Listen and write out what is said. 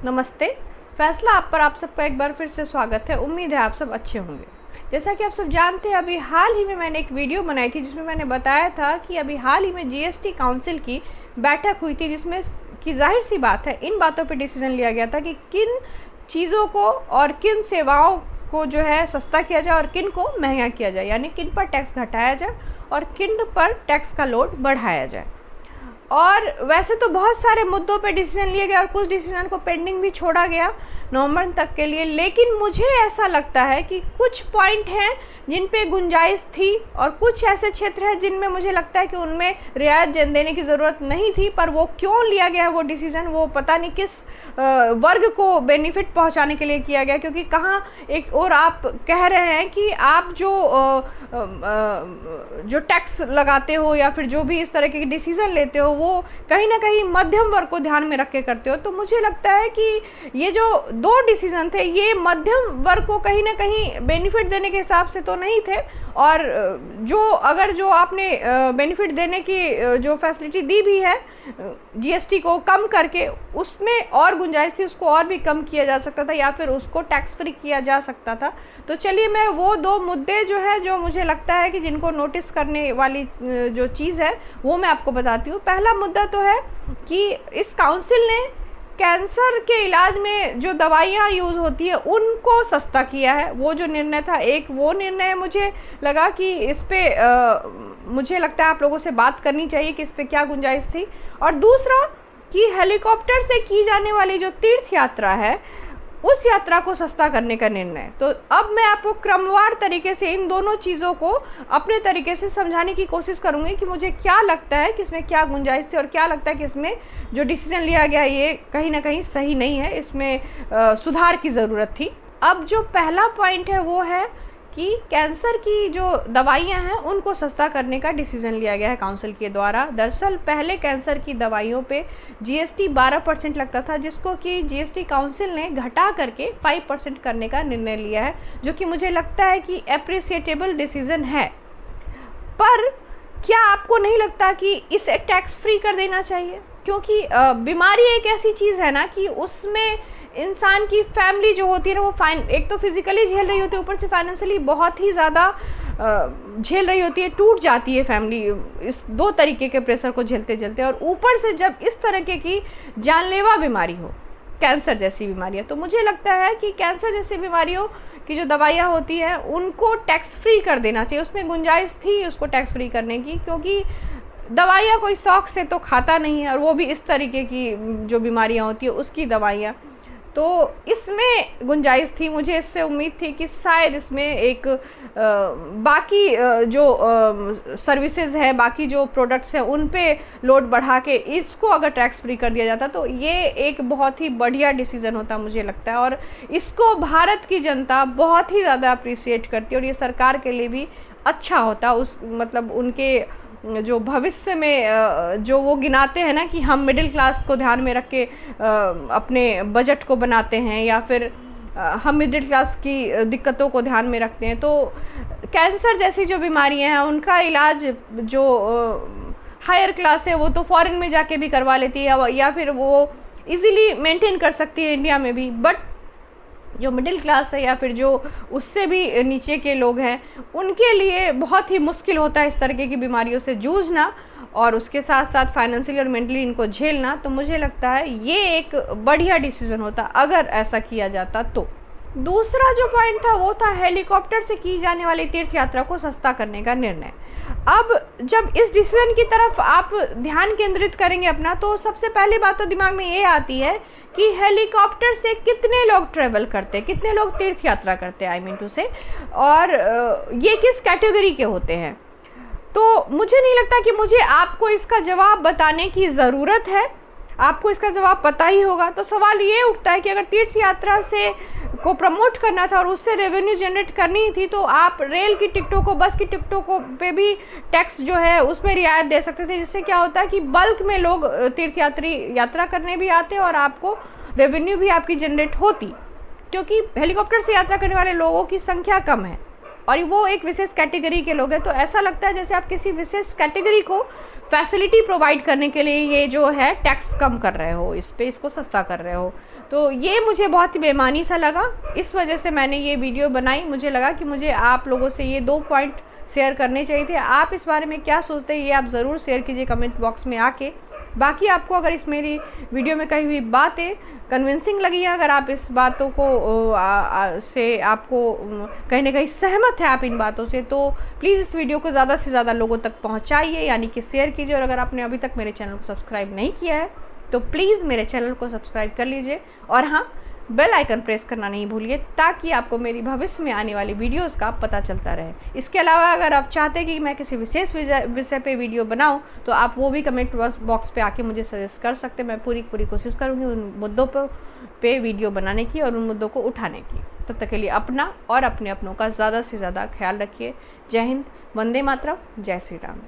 नमस्ते। फैसला आप पर आप सबका एक बार फिर से स्वागत है। उम्मीद है आप सब अच्छे होंगे। जैसा कि आप सब जानते हैं, अभी हाल ही में मैंने एक वीडियो बनाई थी जिसमें मैंने बताया था कि अभी हाल ही में जीएसटी काउंसिल की बैठक हुई थी, जिसमें कि जाहिर सी बात है इन बातों पे डिसीजन लिया गया था कि किन चीज़ों को और किन सेवाओं को जो है सस्ता किया जाए और किन को महंगा किया जाए, यानी किन पर टैक्स घटाया जाए और किन पर टैक्स का लोड बढ़ाया जाए। और वैसे तो बहुत सारे मुद्दों पे डिसीजन लिए गए और कुछ डिसीजन को पेंडिंग भी छोड़ा गया नवंबर तक के लिए, लेकिन मुझे ऐसा लगता है कि कुछ पॉइंट हैं जिन पे गुंजाइश थी और कुछ ऐसे क्षेत्र हैं जिनमें मुझे लगता है कि उनमें रियायत देने की ज़रूरत नहीं थी। पर वो क्यों लिया गया वो डिसीज़न, वो पता नहीं किस वर्ग को बेनिफिट पहुंचाने के लिए किया गया, क्योंकि कहाँ एक और आप कह रहे हैं कि आप जो टैक्स लगाते हो या फिर जो भी इस तरह के डिसीज़न लेते हो वो कहीं ना कहीं मध्यम वर्ग को ध्यान में रख के करते हो। तो मुझे लगता है कि ये जो दो डिसीजन थे ये मध्यम वर्ग को कहीं ना कहीं बेनिफिट देने के हिसाब से तो नहीं थे, और जो आपने बेनिफिट देने की जो फैसिलिटी दी भी है जीएसटी को कम करके, उसमें और गुंजाइश थी, उसको और भी कम किया जा सकता था या फिर उसको टैक्स फ्री किया जा सकता था। तो चलिए मैं वो दो मुद्दे जो है जो मुझे लगता है कि जिनको नोटिस करने वाली जो चीज़ है वो मैं आपको बताती हूँ। पहला मुद्दा तो है कि इस काउंसिल ने कैंसर के इलाज में जो दवाइयाँ यूज़ होती है उनको सस्ता किया है। वो जो निर्णय था, एक वो निर्णय मुझे लगा कि इस पे मुझे लगता है आप लोगों से बात करनी चाहिए कि इस पे क्या गुंजाइश थी। और दूसरा कि हेलीकॉप्टर से की जाने वाली जो तीर्थ यात्रा है उस यात्रा को सस्ता करने का निर्णय। तो अब मैं आपको क्रमवार तरीके से इन दोनों चीज़ों को अपने तरीके से समझाने की कोशिश करूँगी कि मुझे क्या लगता है कि इसमें क्या गुंजाइश थी और क्या लगता है कि इसमें जो डिसीजन लिया गया ये कहीं ना कहीं सही नहीं है, इसमें सुधार की ज़रूरत थी। अब जो पहला पॉइंट है वो है कि कैंसर की जो दवाइयां हैं उनको सस्ता करने का डिसीजन लिया गया है काउंसिल के द्वारा। दरअसल पहले कैंसर की दवाइयों पे जीएसटी 12% लगता था, जिसको कि जीएसटी काउंसिल ने घटा करके 5% करने का निर्णय लिया है, जो कि मुझे लगता है कि एप्रिसिएटेबल डिसीजन है। पर क्या आपको नहीं लगता कि इसे टैक्स फ्री कर देना चाहिए? क्योंकि बीमारी एक ऐसी चीज़ है ना कि उसमें इंसान की फैमिली जो होती है ना वो एक तो फिजिकली झेल रही होती है, ऊपर से फाइनेंशियली बहुत ही ज़्यादा झेल रही होती है, टूट जाती है फैमिली इस दो तरीके के प्रेशर को झेलते झेलते। और ऊपर से जब इस तरह की जानलेवा बीमारी हो, कैंसर जैसी बीमारियाँ, तो मुझे लगता है कि कैंसर जैसी बीमारियों की जो दवाइयाँ होती हैं उनको टैक्स फ्री कर देना चाहिए। उसमें गुंजाइश थी उसको टैक्स फ्री करने की, क्योंकि दवाइयाँ कोई शौक से तो खाता नहीं है, और वो भी इस तरीके की जो बीमारियाँ होती है उसकी दवाइयाँ। तो इसमें गुंजाइश थी। मुझे इससे उम्मीद थी कि शायद इसमें एक बाकी जो सर्विसेज है, बाकी जो प्रोडक्ट्स हैं उन पे लोड बढ़ा के इसको अगर टैक्स फ्री कर दिया जाता तो ये एक बहुत ही बढ़िया डिसीजन होता मुझे लगता है, और इसको भारत की जनता बहुत ही ज़्यादा अप्रिशिएट करती है और ये सरकार के लिए भी अच्छा होता। उस मतलब उनके जो भविष्य में जो वो गिनाते हैं ना कि हम मिडिल क्लास को ध्यान में रख के अपने बजट को बनाते हैं या फिर हम मिडिल क्लास की दिक्कतों को ध्यान में रखते हैं, तो कैंसर जैसी जो बीमारियां हैं उनका इलाज जो हायर क्लास है वो तो फॉरेन में जाके भी करवा लेती है या फिर वो इजीली मेंटेन कर सकती है इंडिया में भी। बट जो मिडिल क्लास है या फिर जो उससे भी नीचे के लोग हैं उनके लिए बहुत ही मुश्किल होता है इस तरीके की बीमारियों से जूझना और उसके साथ साथ फाइनेंशियली और मेंटली इनको झेलना। तो मुझे लगता है ये एक बढ़िया डिसीजन होता अगर ऐसा किया जाता तो। दूसरा जो पॉइंट था वो था हेलीकॉप्टर से की जाने वाली तीर्थ यात्रा को सस्ता करने का निर्णय। अब जब इस डिसीजन की तरफ आप ध्यान केंद्रित करेंगे अपना, तो सबसे पहली बात तो दिमाग में ये आती है कि हेलीकॉप्टर से कितने लोग ट्रेवल करते हैं, कितने लोग तीर्थ यात्रा करते हैं, आई मीन टू से, और ये किस कैटेगरी के होते हैं। तो मुझे नहीं लगता कि मुझे आपको इसका जवाब बताने की ज़रूरत है, आपको इसका जवाब पता ही होगा। तो सवाल ये उठता है कि अगर तीर्थ यात्रा से को प्रमोट करना था और उससे रेवेन्यू जनरेट करनी थी तो आप रेल की टिकटों को, बस की टिकटों को पे भी टैक्स जो है उसमें रियायत दे सकते थे, जिससे क्या होता है कि बल्क में लोग तीर्थयात्री यात्रा करने भी आते और आपको रेवेन्यू भी आपकी जनरेट होती, क्योंकि हेलीकॉप्टर से यात्रा करने वाले लोगों की संख्या कम है। और वो एक विशेष कैटेगरी के लोग हैं, तो ऐसा लगता है जैसे आप किसी विशेष कैटेगरी को फैसिलिटी प्रोवाइड करने के लिए ये जो है टैक्स कम कर रहे हो, इस पे इसको सस्ता कर रहे हो। तो ये मुझे बहुत ही बेईमानी सा लगा, इस वजह से मैंने ये वीडियो बनाई। मुझे लगा कि मुझे आप लोगों से ये 2 पॉइंट शेयर करने चाहिए थे। आप इस बारे में क्या सोचते हैं ये आप ज़रूर शेयर कीजिए कमेंट बॉक्स में आके। बाकी आपको अगर इस मेरी वीडियो में कही हुई बातें कन्विंसिंग लगी है, अगर आप इस बातों को से आपको कहीं ना कहीं सहमत है आप इन बातों से, तो प्लीज़ इस वीडियो को ज़्यादा से ज़्यादा लोगों तक पहुंचाइए, यानी कि शेयर कीजिए। और अगर आपने अभी तक मेरे चैनल को सब्सक्राइब नहीं किया है तो प्लीज़ मेरे चैनल को सब्सक्राइब कर लीजिए, और हाँ, बेल आइकन प्रेस करना नहीं भूलिए, ताकि आपको मेरी भविष्य में आने वाली वीडियोस का पता चलता रहे। इसके अलावा अगर आप चाहते हैं कि मैं किसी विशेष विषय पे वीडियो बनाऊं, तो आप वो भी कमेंट बॉक्स पे आके मुझे सजेस्ट कर सकते हैं। मैं पूरी कोशिश करूंगी उन मुद्दों पे वीडियो बनाने की और उन मुद्दों को उठाने की। तब तक के लिए अपना और अपने अपनों का ज़्यादा से ज़्यादा ख्याल रखिए। जय हिंद, वंदे मातरम, जय श्री राम।